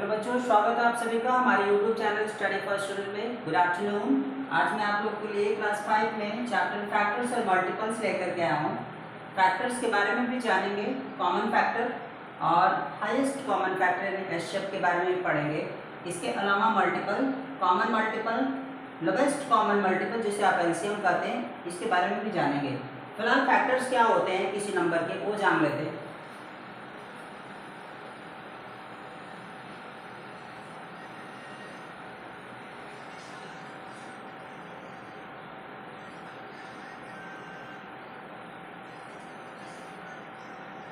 तो बच्चों स्वागत है आप सभी का हमारे YouTube channel study for student में। Good afternoon. आज मैं आप लोग के लिए क्लास 5 में चैप्टर फैक्टर्स और मल्टीपल्स लेकर के आया हूँ। फैक्टर्स के बारे में भी जानेंगे, कॉमन फैक्टर और हाईएस्ट कॉमन फैक्टर यानी एचसीएफ के बारे में भी पढ़ेंगे। इसके अलावा multiple, common multiple, lowest common multiple जिसे आप एलसीएम कहते हैं, इसके बारे में भी जानेंगे। फिलहाल फैक्टर्स क्या होते हैं किसी नंबर के वो जान लेते हैं।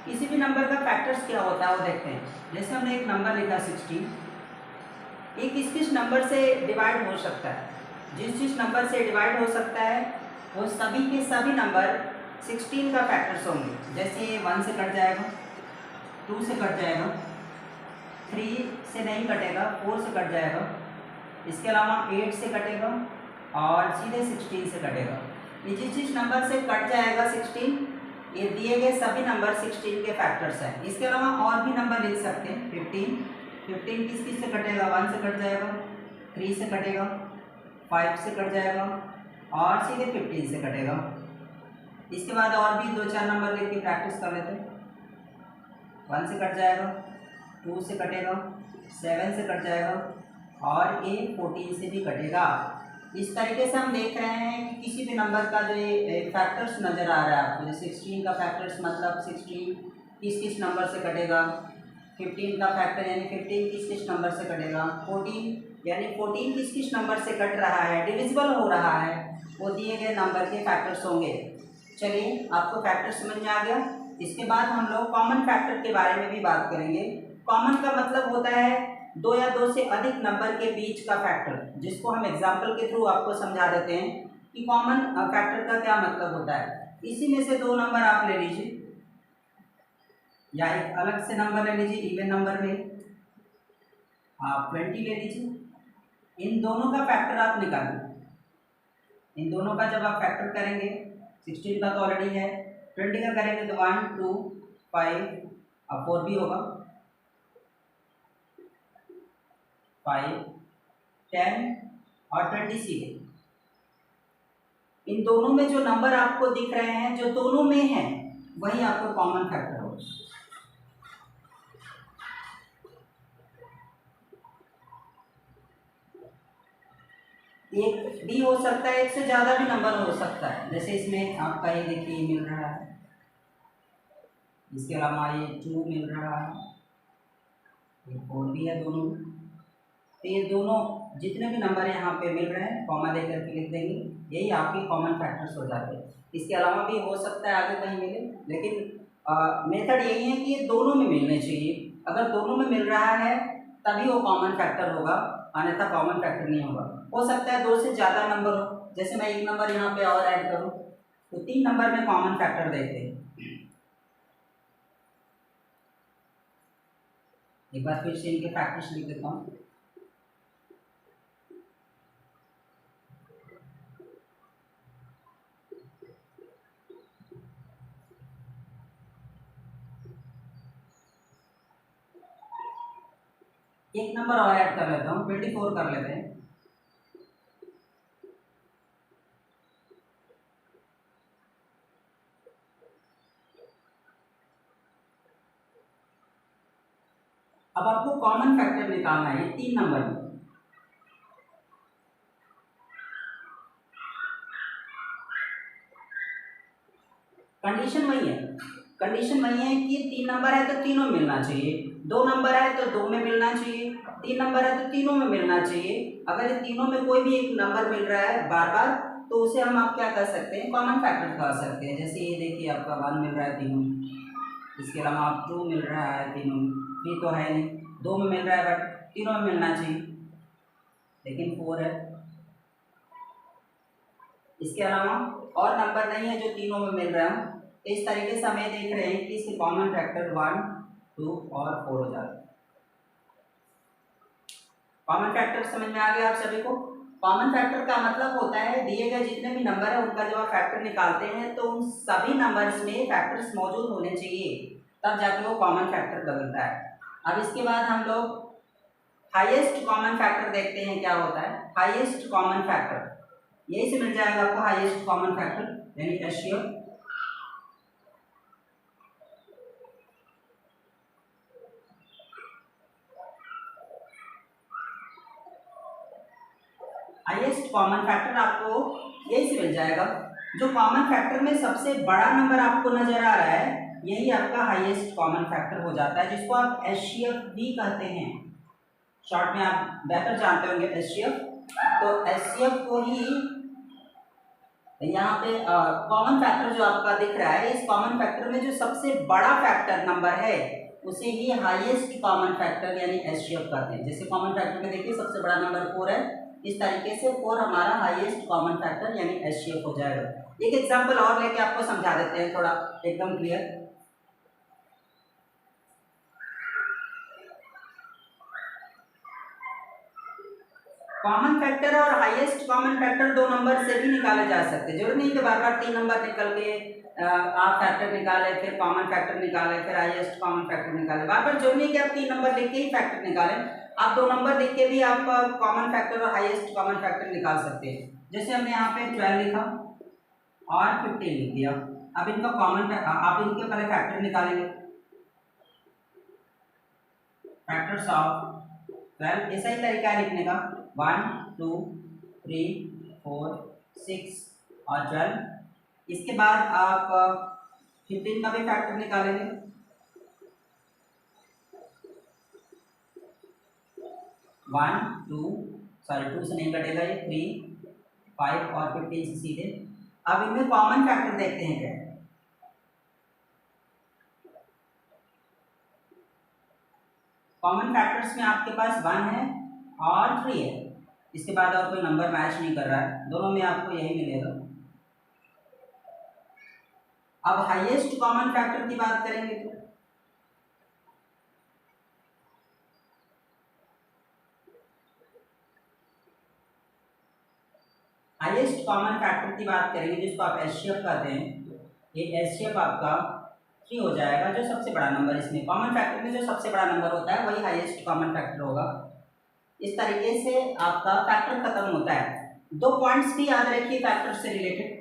किसी भी नंबर का फैक्टर्स क्या होता है वो देखते हैं। जैसे हमने एक नंबर लिखा 16, ये किस किस नंबर से डिवाइड हो सकता है। जिस जिस नंबर से डिवाइड हो सकता है वो सभी के सभी नंबर 16 का फैक्टर्स होंगे। जैसे 1 से कट जाएगा, 2 से कट जाएगा, 3 से नहीं कटेगा, 4 से कट जाएगा, इसके अलावा 8 से कटेगा और सीधे 16 से कटेगा। ये जिस जिस नंबर से कट जाएगा 16, ये दिए गए सभी नंबर 16 के फैक्टर्स हैं। इसके अलावा और भी नंबर लिख सकते हैं। 15 किस किस से कटेगा, 1 से कट जाएगा, 3 से कटेगा, 5 से कट जाएगा और सीधे 15 से कटेगा। इसके बाद और भी 2-4 नंबर लिख के प्रैक्टिस कर लेते हैं। 1 से कट जाएगा, 2 से कटेगा, 7 से कट जाएगा और ये 14 से भी कटेगा। इस तरीके से हम देख रहे हैं कि किसी भी नंबर का जो ये फैक्टर्स नज़र आ रहा है आपको, जैसे 16 का फैक्टर्स मतलब 16 किस किस नंबर से कटेगा, 15 का फैक्टर यानी 15 किस किस नंबर से कटेगा, 14 यानी 14 किस किस नंबर से कट रहा है, डिविजिबल हो रहा है, वो दिए गए नंबर के फैक्टर्स होंगे। चलिए आपको फैक्टर समझ में आ गया। इसके बाद हम लोग कॉमन फैक्टर के बारे में भी बात करेंगे। कॉमन का मतलब होता है 2 या 2 से अधिक नंबर के बीच का फैक्टर, जिसको हम एग्जाम्पल के थ्रू आपको समझा देते हैं कि कॉमन फैक्टर का क्या मतलब होता है। इसी में से 2 नंबर आप ले लीजिए या एक अलग से नंबर ले लीजिए, इवन नंबर में आप 20 ले लीजिए। इन दोनों का फैक्टर आप निकालिए। इन दोनों का जब आप फैक्टर करेंगे, 16 का तो ऑलरेडी है, 20 का करेंगे तो 1 2 5 अब 4 भी होगा, 5 10 और 20 सीधे। इन दोनों में जो नंबर आपको दिख रहे हैं, जो दोनों में हैं, वही आपको कॉमन फैक्टर होगा। एक भी हो सकता है, एक से ज्यादा भी नंबर हो सकता है। जैसे इसमें आपका ये देखिए मिल रहा है, इसके अलावा ये 2 मिल रहा है, ये 4 भी है दोनों। तो ये दोनों जितने भी नंबर यहाँ पे मिल रहे हैं कॉमा देकर के लिख देंगे, यही आपके कॉमन फैक्टर्स हो जाते हैं। इसके अलावा भी हो सकता है आगे कहीं मिले, लेकिन मेथड यही है कि ये दोनों में मिलने चाहिए। अगर दोनों में मिल रहा है तभी वो कॉमन फैक्टर होगा, अन्यथा कॉमन फैक्टर नहीं होगा। हो सकता है 2 से ज़्यादा नंबर हो, जैसे मैं एक नंबर यहाँ पे और ऐड करूँ तो 3 नंबर में कॉमन फैक्टर देखते हैं। एक बार फिर से इनके फैक्टर्स लिख देता हूँ। एक नंबर और ऐड कर लेता हूँ, 24 कर लेते हैं। अब आपको कॉमन फैक्टर निकालना है 3 नंबर में। कंडीशन वही है, कंडीशन वही है कि 3 नंबर है तो तीनों में मिलना चाहिए, 2 नंबर है तो 2 में मिलना चाहिए, 3 नंबर है तो तीनों में मिलना चाहिए। अगर इन तीनों में कोई भी एक नंबर मिल रहा है बार बार, तो उसे हम आप क्या कर सकते हैं, कॉमन फैक्टर कह सकते हैं। जैसे ये देखिए आपका 1 मिल रहा है तीनों, इसके अलावा आप 2 मिल रहा है तीनों, 3 तो है नहीं, 2 में मिल रहा है बट तीनों में मिलना चाहिए, लेकिन 4 है। इसके अलावा और नंबर नहीं है जो तीनों में मिल रहा है। इस तरीके से हमें देख रहे हैं कि इसके कॉमन फैक्टर 1 2 और 4 हो जाते हैं। कॉमन फैक्टर समझ में आ गया आप सभी को। कॉमन फैक्टर का मतलब होता है दिए गए जितने भी नंबर है उनका जब आप फैक्टर निकालते हैं तो उन सभी नंबर्स में फैक्टर्स मौजूद होने चाहिए, तब जाके वो कॉमन फैक्टर बनता है। अब इसके बाद हम लोग हाईएस्ट कॉमन फैक्टर देखते हैं क्या होता है। हाईएस्ट कॉमन फैक्टर यही से मिल जाएगा आपको, हाईएस्ट कॉमन फैक्टर यानी एचसीएफ। हाईएस्ट कॉमन फैक्टर आपको यही से मिल जाएगा। जो कॉमन फैक्टर में सबसे बड़ा नंबर आपको नजर आ रहा है यही आपका हाईएस्ट कॉमन फैक्टर हो जाता है, जिसको आप एचसीएफ भी कहते हैं। शॉर्ट में आप बेहतर जानते होंगे एचसीएफ। तो एचसीएफ को ही यहाँ पे कॉमन फैक्टर जो आपका दिख रहा है, इस कॉमन फैक्टर में जो सबसे बड़ा फैक्टर नंबर है उसे ही हाईएस्ट कॉमन फैक्टर यानी एचसीएफ कहते हैं। जैसे कॉमन फैक्टर में देखिए सबसे बड़ा नंबर 4 है, इस तरीके से 4 हमारा हाईएस्ट कॉमन फैक्टर यानी एचसीएफ हो जाएगा। एक एग्जांपल और लेके आपको समझा देते हैं थोड़ा एकदम क्लियर। कॉमन फैक्टर और हाईएस्ट कॉमन फैक्टर दो नंबर से भी निकाले जा सकते हैं। जरूरी नहीं कि बार बार 3 नंबर निकल के आप फैक्टर निकाले फिर कॉमन फैक्टर निकाले फिर हाईएस्ट कॉमन फैक्टर निकाले। बार बार जरूरी नहीं कि आप 3 नंबर लिख के ही फैक्टर निकालें, आप 2 नंबर लिख के भी आप कॉमन फैक्टर और हाईएस्ट कॉमन फैक्टर निकाल सकते हैं। जैसे हमने यहाँ पे 12 लिखा और 15 लिख दिया। अब इनका कॉमन आप इनके पहले फैक्टर निकालेंगे। फैक्टर्स ऑफ 12 ऐसा ही तरीका है लिखने का, 1 2 3 4 6 और 12। इसके बाद आप 15 का भी फैक्टर निकालेंगे। 1 2 सॉरी 2 से नहीं कटेगा ये, 3 5 और 15 से सीधे। अब इनमें कॉमन फैक्टर देखते हैं क्या। कॉमन फैक्टर्स में आपके पास 1 है और 3 है, इसके बाद और कोई नंबर मैच नहीं कर रहा है, दोनों में आपको यही मिलेगा। अब हाईएस्ट कॉमन फैक्टर की बात करेंगे तो हाईएस्ट कॉमन फैक्टर की बात करेंगे जिसको आप एचसीएफ कहते हैं। ये एचसीएफ आपका 3 हो जाएगा, जो सबसे बड़ा नंबर इसमें कॉमन फैक्टर में जो सबसे बड़ा नंबर होता है वही हाईएस्ट कॉमन फैक्टर होगा। इस तरीके से आपका फैक्टर खत्म होता है। 2 पॉइंट्स भी याद रखिए फैक्टर से रिलेटेड।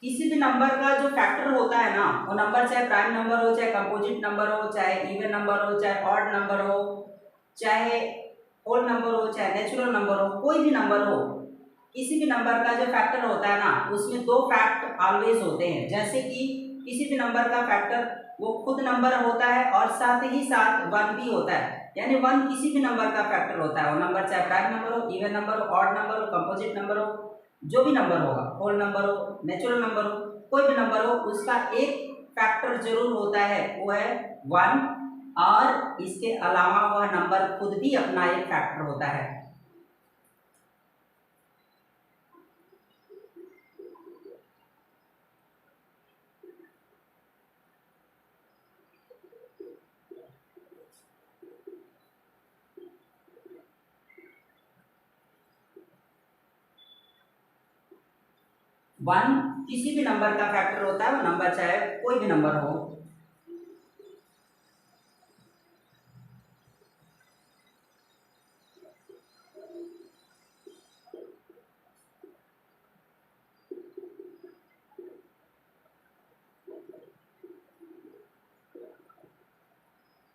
किसी भी नंबर का जो फैक्टर होता है ना, वो नंबर चाहे प्राइम नंबर हो, चाहे कंपोजिट नंबर हो, चाहे इवन नंबर हो, चाहे ऑड नंबर हो, चाहे होल नंबर हो, चाहे नेचुरल नंबर हो, कोई भी नंबर हो, किसी भी नंबर का जो फैक्टर होता है ना उसमें 2 फैक्ट ऑलवेज होते हैं। जैसे कि किसी भी नंबर का फैक्टर वो खुद नंबर होता है और साथ ही साथ 1 भी होता है। यानी 1 किसी भी नंबर का फैक्टर होता है, वो नंबर चाहे प्राइम नंबर हो, इवन नंबर हो, ऑड नंबर हो, कंपोजिट नंबर हो, जो भी नंबर होगा, होल नंबर हो, नेचुरल नंबर हो, कोई भी नंबर हो, उसका एक फैक्टर जरूर होता है, वो है 1। और इसके अलावा वह नंबर खुद भी अपना एक फैक्टर होता है। वन किसी भी नंबर का फैक्टर होता है, वो नंबर चाहे कोई भी नंबर हो।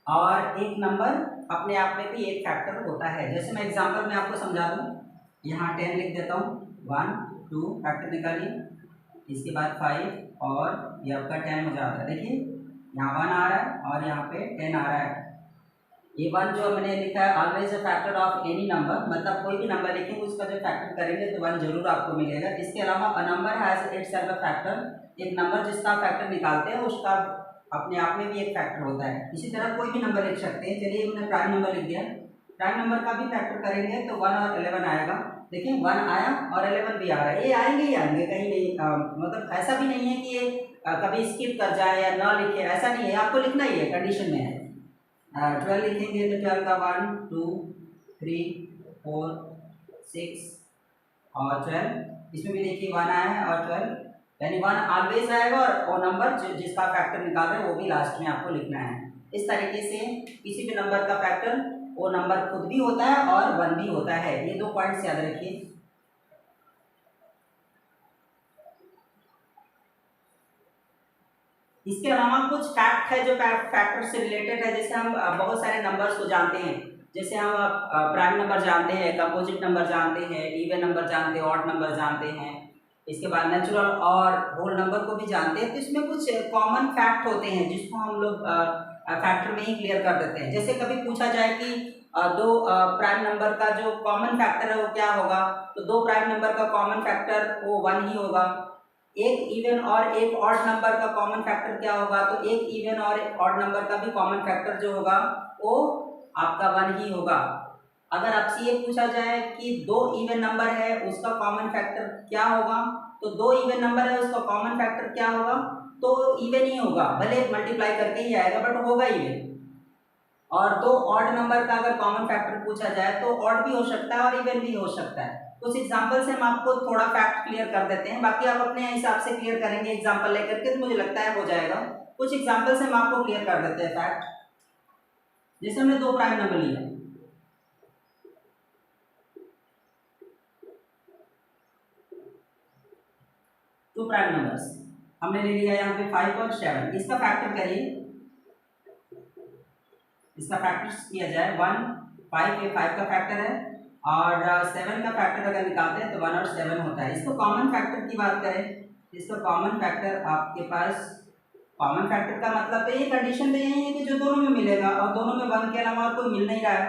और एक नंबर अपने आप में भी एक फैक्टर होता है। जैसे मैं एग्जांपल में आपको समझा दूं, यहाँ 10 लिख देता हूँ, 1 2 फैक्टर निकालिए, इसके बाद 5 और ये आपका 10 हो जाता है। देखिए यहाँ 1 आ रहा है और यहाँ पे 10 आ रहा है। ये 1 जो मैंने लिखा है always a factor of any number, मतलब कोई भी नंबर लिखेंगे उसका जो फैक्टर करेंगे तो 1 जरूर आपको मिलेगा। इसके अलावा a number has itself a factor, एक नंबर जिसका फैक्टर निकालते हैं उसका अपने आप में भी एक फैक्टर होता है। इसी तरह कोई भी नंबर लिख सकते हैं। चलिए हमने प्राइम नंबर लिख दिया, प्राइम नंबर का भी फैक्टर करेंगे तो 1 और 11 आएगा। देखिए 1 आया और 11 भी आ रहा है, ये आएंगे ही आएंगे, कहीं नहीं मतलब ऐसा भी नहीं है कि ये कभी स्किप कर जाए या ना लिखे, ऐसा नहीं है, आपको लिखना ही है, कंडीशन में है। 12 लिखेंगे तो 12 का 1 2 3 4 6 और 12, इसमें भी देखिए 1 आया है और 12 यानी 1 ऑलवेज आएगा और वो नंबर जिसका फैक्टर निकाल रहे हैं वो भी लास्ट में आपको लिखना है। इस तरीके से किसी भी नंबर का फैक्टर वो नंबर खुद भी होता है और 1 भी होता है। ये 2 पॉइंट्स याद रखिए। इसके अलावा कुछ फैक्ट है जो फैक्टर से रिलेटेड है। जैसे हम बहुत सारे नंबर्स को जानते हैं, जैसे हम प्राइम नंबर जानते हैं, कंपोजिट नंबर जानते हैं, इवन नंबर जानते हैं, ऑड नंबर जानते हैं, इसके बाद नेचुरल और होल नंबर को भी जानते हैं। तो इसमें कुछ कॉमन फैक्ट होते हैं जिसको हम लोग फैक्टर में ही क्लियर कर देते हैं। जैसे कभी पूछा जाए कि दो प्राइम नंबर का जो कॉमन फैक्टर है वो क्या होगा, तो दो प्राइम नंबर का कॉमन फैक्टर वो 1 ही होगा। एक इवन और एक ऑड नंबर का कॉमन फैक्टर क्या होगा, तो एक इवन और एक ऑड नंबर का भी कॉमन फैक्टर जो होगा वो आपका 1 ही होगा। अगर आपसे ये पूछा जाए कि दो इवन नंबर है उसका कॉमन फैक्टर क्या होगा, तो दो इवन नंबर है उसका कॉमन फैक्टर क्या होगा, तो इवन ही होगा, भले मल्टीप्लाई करके ही आएगा बट होगा इवन। और दो ऑड नंबर का अगर कॉमन फैक्टर पूछा जाए तो ऑड भी हो सकता है और इवन भी हो सकता है। कुछ एग्जांपल से हम आपको थोड़ा फैक्ट क्लियर कर देते हैं, बाकी आप अपने हिसाब से क्लियर करेंगे एग्जांपल लेकर के, तो मुझे लगता है हो जाएगा। कुछ एग्जांपल से हम आपको क्लियर कर देते हैं फैक्ट। जैसे हमने दो प्राइम नंबर लिया, टू प्राइम नंबर्स हमने ले लिया यहाँ पे 5 और 7। इसका फैक्टर करिए, इसका फैक्टर किया जाए 1, 5 ये 5 का फैक्टर है और 7 का फैक्टर अगर निकालते हैं तो 1 और 7 होता है। इसको कॉमन फैक्टर की बात करें, इसका कॉमन फैक्टर आपके पास, कॉमन फैक्टर का मतलब तो ये कंडीशन तो यही है कि जो दोनों में मिलेगा और दोनों में 1 के अलावा और कोई मिल नहीं रहा है,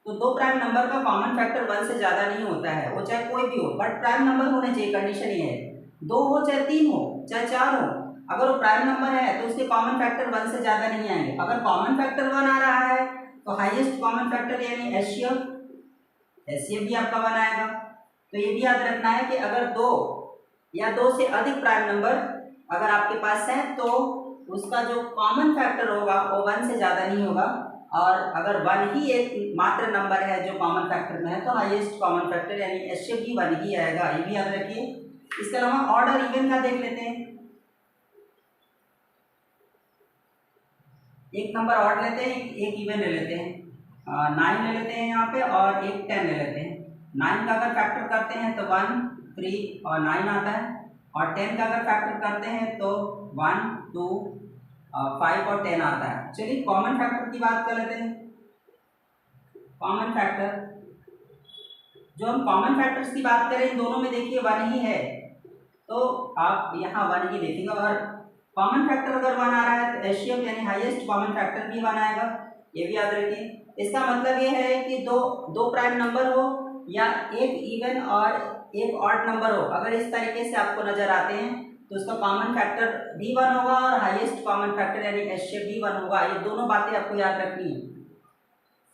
तो दो प्राइम नंबर का कॉमन फैक्टर 1 से ज़्यादा नहीं होता है, वो चाहे कोई भी हो, बट प्राइम नंबर होने चाहिए। कंडीशन ये है, 2 हो चाहे 3 हो चाहे 4 हो, अगर वो प्राइम नंबर है तो उसके कॉमन फैक्टर 1 से ज़्यादा नहीं आएंगे। अगर कॉमन फैक्टर 1 आ रहा है तो हाईएस्ट कॉमन फैक्टर यानी एचसीएफ भी आपका 1 आएगा। तो ये भी याद रखना है कि अगर 2 या 2 से अधिक प्राइम नंबर अगर आपके पास है तो उसका जो कॉमन फैक्टर होगा वो 1 से ज़्यादा नहीं होगा, और अगर 1 ही एक मात्र नंबर है जो कॉमन फैक्टर में है तो हाईएस्ट कॉमन फैक्टर यानी एचसीएफ भी 1 ही आएगा, ये भी याद रखिए। इसके अलावा ऑड और इवन का देख लेते हैं। एक नंबर ऑड लेते हैं, एक इवन ले लेते हैं, 9 ले लेते हैं यहाँ पे और एक 10 ले लेते हैं। 9 का अगर फैक्टर करते हैं तो 1, 3 और 9 आता है, और 10 का अगर फैक्टर करते हैं तो 1, 2, 5 और 10 आता है। चलिए कॉमन फैक्टर की बात कर लेते हैं। कॉमन फैक्टर, जो हम कॉमन फैक्टर्स की बात करें इन दोनों में देखिए 1 ही है, तो आप यहाँ 1 ही देखेंगे। और कॉमन फैक्टर अगर 1 आ रहा है तो एचसीएफ यानी हाईएस्ट कॉमन फैक्टर भी 1 आएगा, ये भी याद रखिए। इसका मतलब ये है कि दो प्राइम नंबर हो या एक इवन और एक ऑड नंबर हो, अगर इस तरीके से आपको नजर आते हैं तो उसका कॉमन फैक्टर भी 1 होगा और हाईएस्ट कॉमन फैक्टर यानी एचसीएफ भी 1 होगा। ये दोनों बातें आपको याद रखनी है।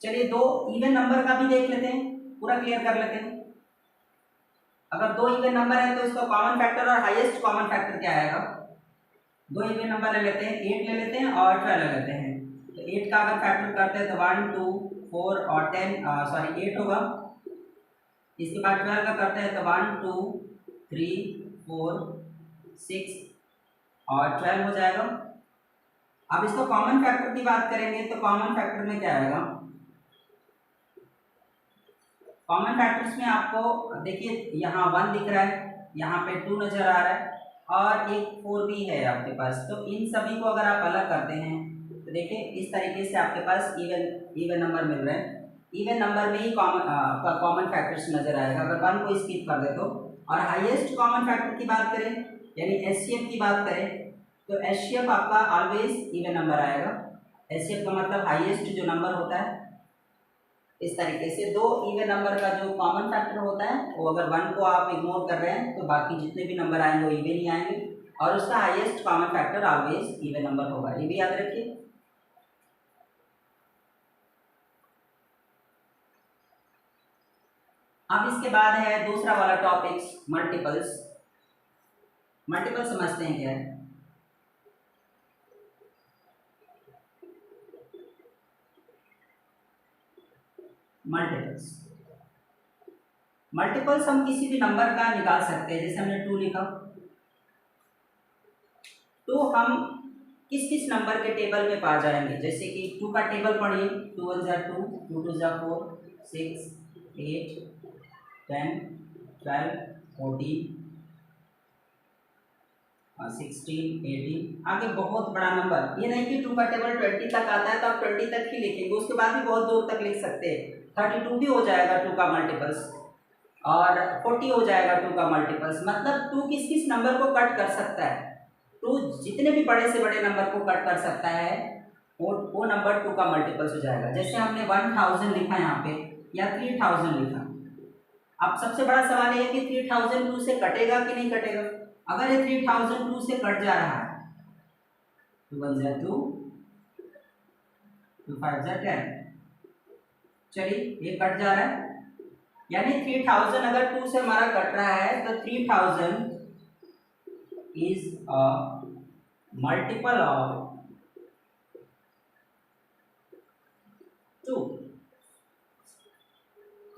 चलिए दो इवन नंबर का भी देख लेते हैं, पूरा क्लियर कर लेते हैं। अगर दो इवन नंबर है तो इसका कॉमन फैक्टर और हाईएस्ट कॉमन फैक्टर क्या आएगा। दो इवन नंबर ले लेते हैं, 8 ले लेते हैं और 12 ले लेते हैं। तो 8 का अगर फैक्टर करते हैं तो 1, 2, 4 और 8 होगा। इसके बाद 12 का करते हैं तो 1, 2, 3, 4, 6 और 12 हो जाएगा। अब इसका कॉमन फैक्टर की बात करेंगे तो कॉमन फैक्टर में क्या आएगा। कॉमन फैक्टर्स में आपको देखिए यहाँ 1 दिख रहा है, यहाँ पे 2 नजर आ रहा है और एक 4 भी है आपके पास। तो इन सभी को अगर आप अलग करते हैं तो देखिए इस तरीके से आपके पास इवन नंबर मिल रहे हैं। इवन नंबर में ही कॉमन फैक्टर्स नजर आएगा अगर 1 को स्किप कर दे तो। और हाईएस्ट कॉमन फैक्टर की बात करें यानी एचसीएफ की बात करें तो एचसीएफ आपका ऑलवेज इवन नंबर आएगा। एचसीएफ का मतलब हाईएस्ट जो नंबर होता है। इस तरीके से दो इवन नंबर का जो कॉमन फैक्टर होता है वो अगर 1 को आप इग्नोर कर रहे हैं तो बाकी जितने भी नंबर आएंगे वो इवन ही आएंगे, और उसका highest common factor always even number होगा, ये भी याद रखिए। अब इसके बाद है दूसरा वाला टॉपिक्स मल्टीपल्स। मल्टीपल समझते हैं क्या है। मल्टीपल्स हम किसी भी नंबर का निकाल सकते हैं। जैसे हमने 2 लिखा, तो हम किस किस नंबर के टेबल में पा जाएंगे। जैसे कि 2 का टेबल पढ़िए, 2 1 ज़ा 2, 2 2 ज़ा 4, 6 8 10 12 14 16 18, आगे बहुत बड़ा नंबर। ये नहीं कि 2 का टेबल 20 तक आता है तो आप 20 तक ही लिखेंगे, उसके बाद भी बहुत दूर तक लिख सकते हैं। 32 भी हो जाएगा 2 का मल्टीपल्स, और 40 हो जाएगा 2 का मल्टीपल्स। मतलब 2 किस किस नंबर को कट कर सकता है, 2 जितने भी बड़े से बड़े नंबर को कट कर सकता है वो नंबर 2 का मल्टीपल्स हो जाएगा। जैसे हमने 1000 लिखा यहाँ पे या 3000 लिखा। अब सबसे बड़ा सवाल ये है कि 3000 2 से कटेगा कि नहीं कटेगा। अगर ये 3000 2 से कट जा रहा है, 2 1 ज़ा 2, 2 5 ज़ा 10, चलिए ये कट जा रहा है, यानी 3000 अगर 2 से हमारा कट रहा है तो 3000 इज अ मल्टीपल ऑफ 2।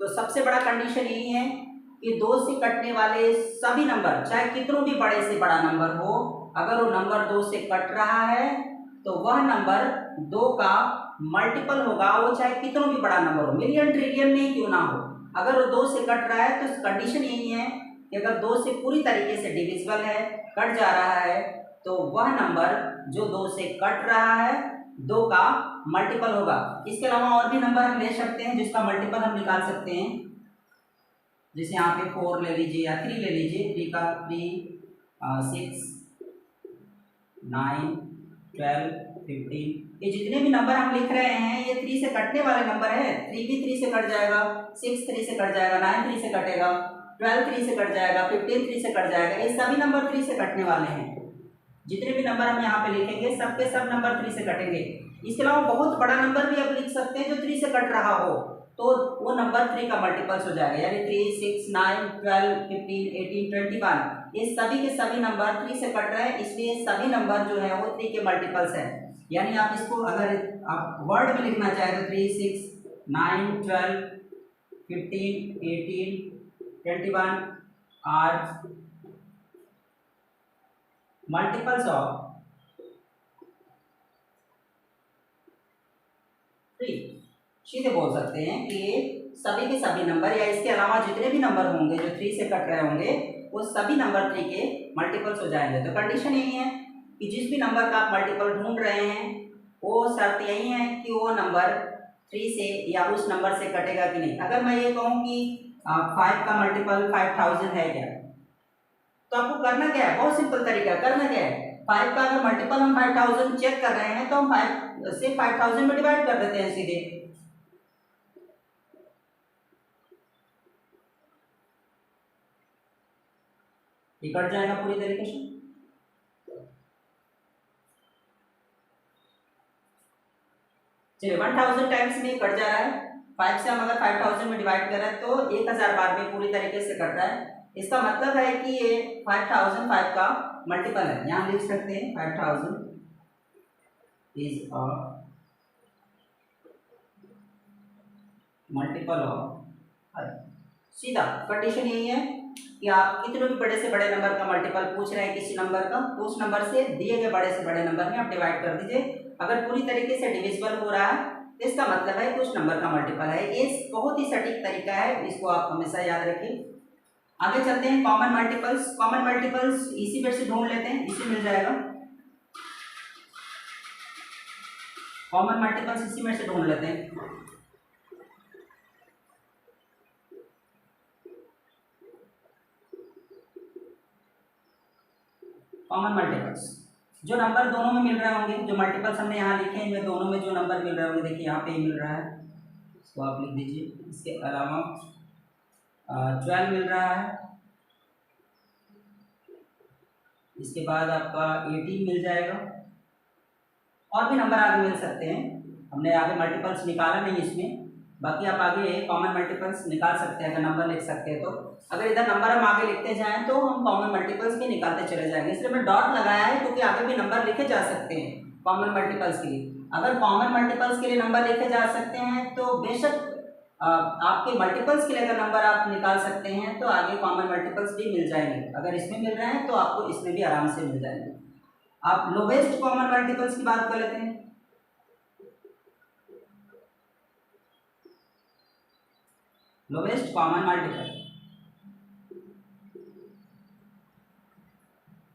तो सबसे बड़ा कंडीशन यही है कि 2 से कटने वाले सभी नंबर, चाहे कितनों भी बड़े से बड़ा नंबर हो, अगर वो नंबर 2 से कट रहा है तो वह नंबर 2 का मल्टीपल होगा, वो चाहे कितनों भी बड़ा नंबर हो, मिलियन ट्रिलियन में क्यों ना हो। अगर वो 2 से कट रहा है तो कंडीशन यही है कि अगर 2 से पूरी तरीके से डिविजिबल है, कट जा रहा है, तो वह नंबर जो 2 से कट रहा है 2 का मल्टीपल होगा। इसके अलावा और भी नंबर हम ले सकते हैं जिसका मल्टीपल हम निकाल सकते हैं। जैसे यहाँ पे 4 ले लीजिए या 3 ले लीजिए, 3 का 3 6 9 12 15, ये जितने भी नंबर हम लिख रहे हैं ये 3 से कटने वाले नंबर है। 3 भी 3 से कट जाएगा, 6 3 से कट जाएगा, 9 3 से कटेगा, 12 3 से कट जाएगा, 15 3 से कट जाएगा। ये सभी नंबर 3 से कटने वाले हैं। जितने भी नंबर हम यहाँ पे लिखेंगे सब के सब नंबर 3 से कटेंगे। इसके अलावा बहुत बड़ा नंबर भी आप लिख सकते हैं जो 3 से कट रहा हो, तो वो नंबर 3 का मल्टीपल्स हो जाएगा, यानी 3 6 9 12 15 18 21, ये सभी के सभी नंबर 3 से कट रहे हैं, इसलिए सभी नंबर जो है वो 3 के मल्टीपल्स हैं। यानी आप इसको अगर आप वर्ड में लिखना चाहें तो 3 6 9 12 15 18 21 आर मल्टीपल्स ऑफ 3। सीधे बोल सकते हैं कि ये सभी के सभी नंबर या इसके अलावा जितने भी नंबर होंगे जो 3 से कट रहे होंगे वो सभी नंबर 3 के मल्टीपल्स हो जाएंगे। तो कंडीशन यही है कि जिस भी नंबर का आप मल्टीपल ढूंढ रहे हैं वो शर्त यही है कि वो नंबर 3 से या उस नंबर से कटेगा कि नहीं। अगर मैं ये कहूँ कि 5 का मल्टीपल 5000 है क्या, तो आपको करना क्या है, बहुत सिंपल तरीका करना क्या है, 5 का अगर मल्टीपल हम 5000 चेक कर रहे हैं तो हम 5 से 5000 में डिवाइड कर देते हैं सीधे। ये कट जाएगा पूरी तरीके से। चलिए 1000 टाइम्स में कट जा रहा है, 5 से हम अगर 5000 में डिवाइड कर रहे हैं तो 1000 बार में पूरी तरीके से कट रहा है। इसका मतलब है कि ये 5000 5 का मल्टीपल है। यहाँ लिख सकते हैं 5000 इज अ मल्टीपल ऑफ 5। सीधा कंडीशन यही है कि आप कितने भी बड़े से बड़े नंबर का मल्टीपल पूछ रहे हैं किसी नंबर का, तो उस नंबर से दिए गए बड़े से बड़े नंबर में आप डिवाइड कर दीजिए। अगर पूरी तरीके से डिविजिबल हो रहा है तो इसका मतलब है कि उस नंबर का मल्टीपल है। ये बहुत ही सटीक तरीका है, इसको आप हमेशा याद रखिए। आगे चलते हैं कॉमन मल्टीपल्स। कॉमन मल्टीपल्स इसी में से ढूंढ लेते हैं, इसी मिल जाएगा। कॉमन मल्टीपल्स इसी में से ढूंढ लेते हैं। कॉमन मल्टीपल्स जो नंबर दोनों में मिल रहे होंगे, जो मल्टीपल्स हमने यहाँ लिखे हैं इनमें दोनों में जो नंबर मिल रहे होंगे, देखिए यहाँ पे ही मिल रहा है, इसको आप लिख दीजिए। इसके अलावा 12 मिल रहा है, इसके बाद आपका 18 मिल जाएगा, और भी नंबर आगे मिल सकते हैं। हमने आगे मल्टीपल्स निकाला नहीं इसमें, बाकी आप आगे कॉमन मल्टीपल्स निकाल सकते हैं अगर नंबर लिख सकते हैं तो। अगर इधर नंबर हम आगे लिखते जाएं तो हम कॉमन मल्टीपल्स भी निकालते चले जाएंगे, इसलिए मैं डॉट लगाया है क्योंकि आगे भी नंबर लिखे जा सकते हैं कॉमन मल्टीपल्स के लिए। अगर कॉमन मल्टीपल्स के लिए नंबर लिखे जा सकते हैं तो बेशक आपके मल्टीपल्स के लिए अगर नंबर आप निकाल सकते हैं तो आगे कॉमन मल्टीपल्स भी मिल जाएंगे। अगर इसमें मिल रहे हैं तो आपको इसमें भी आराम से मिल जाएंगे। अब लोवेस्ट कॉमन मल्टीपल्स की बात कर लेते हैं। Lowest common multiple,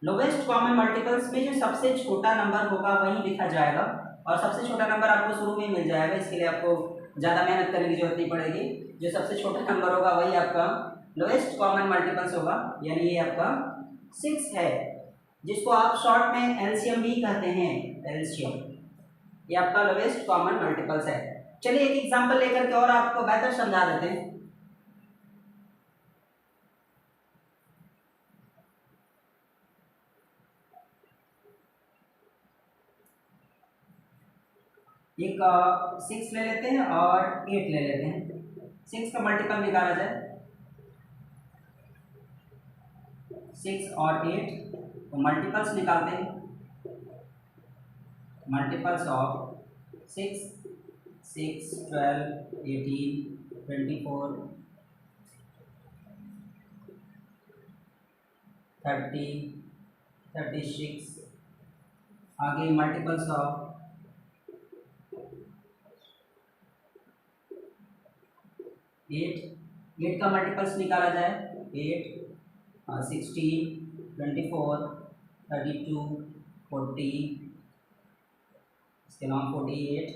lowest common multiples में जो सबसे छोटा नंबर होगा वही लिखा जाएगा, और सबसे छोटा नंबर आपको शुरू में मिल जाएगा, इसके लिए आपको ज़्यादा मेहनत करने की जरूरत नहीं पड़ेगी। जो सबसे छोटा नंबर होगा वही आपका लोवेस्ट कॉमन मल्टीपल्स होगा, यानी ये आपका 6 है, जिसको आप शॉर्ट में एलसीएम भी कहते हैं, एलसीएम। ये आपका लोवेस्ट कॉमन मल्टीपल्स है। चलिए एक एग्जांपल लेकर के और आपको बेहतर समझा देते हैं। एक 6 ले लेते हैं और 8 ले लेते हैं। 6 का मल्टीपल निकाला जाए, 6 और 8 तो मल्टीपल्स निकालते हैं। मल्टीपल्स ऑफ 6, 6, 12, 18, 24, 30, 36, आगे मल्टीपल्स ऑफ 8 का मल्टीपल्स निकाला जाए, 8, 16, 24, 32, 40, इसके अलावा 48।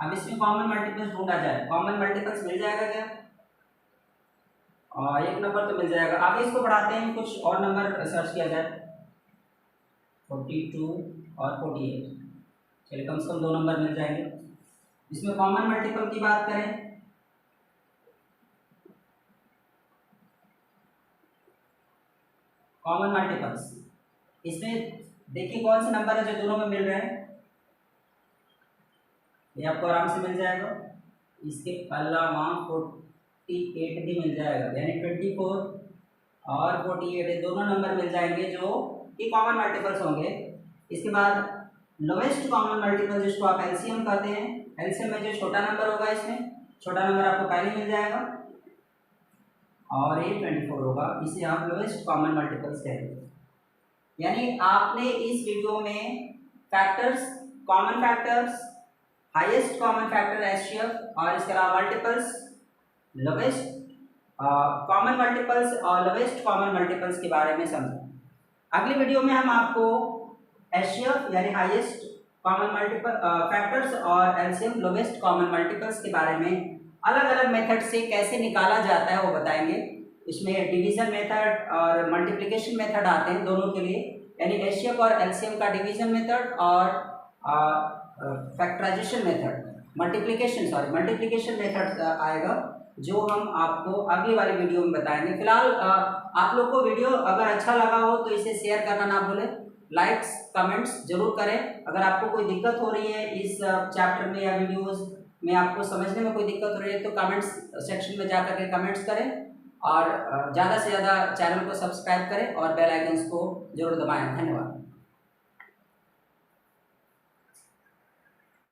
अब इसमें कॉमन मल्टीपल्स ढूंढा जाए, कॉमन मल्टीपल्स मिल जाएगा क्या? और एक नंबर तो मिल जाएगा। आगे इसको बढ़ाते हैं, कुछ और नंबर सर्च किया जाए, 42 और 48, चलिए कम से कम 2 नंबर मिल जाएंगे। इसमें कॉमन मल्टीपल की बात करें, कॉमन मल्टीपल्स, इसमें देखिए कौन से नंबर है जो दोनों में मिल रहे हैं, ये आपको आराम से मिल जाएगा। इसके अलावा 48 भी मिल जाएगा, यानी 24 और 48 ये दोनों नंबर मिल जाएंगे जो कि कॉमन मल्टीपल्स होंगे। इसके बाद लोवेस्ट कॉमन मल्टीपल जिसको आप एलसीएम कहते हैं, एलसीएम में जो छोटा नंबर होगा, इसमें छोटा नंबर आपको पहले मिल जाएगा और ये 24 होगा, इसे आप लोवेस्ट कॉमन मल्टीपल्स कहेंगे। यानी आपने इस वीडियो में factors, common factors, highest common factor HCF और इसके अलावा मल्टीपल्स, लोवेस्ट कॉमन मल्टीपल्स और लोवेस्ट कॉमन मल्टीपल्स के बारे में समझा। अगली वीडियो में हम आपको एचसीएफ यानी हाईएस्ट कॉमन मल्टीपल फैक्टर्स और एलसीएम लोवेस्ट कॉमन मल्टीपल्स के बारे में अलग अलग मेथड से कैसे निकाला जाता है वो बताएंगे। इसमें डिवीजन मेथड और मल्टीप्लिकेशन मेथड आते हैं दोनों के लिए, यानी एचसीएफ और एलसीएम का डिवीजन मेथड और फैक्टराइजेशन मेथड, मल्टीप्लिकेशन मेथड आएगा, जो हम आपको अगली वाली वीडियो में बताएंगे। फिलहाल आप लोग को वीडियो अगर अच्छा लगा हो तो इसे शेयर करना ना भूलें, लाइक्स कमेंट्स जरूर करें। अगर आपको कोई दिक्कत हो रही है इस चैप्टर में या वीडियोस में, आपको समझने में कोई दिक्कत हो रही है तो कमेंट्स सेक्शन में जाकर के कमेंट्स करें और ज़्यादा से ज़्यादा चैनल को सब्सक्राइब करें और बेल आइकन्स को जरूर दबाएं। धन्यवाद।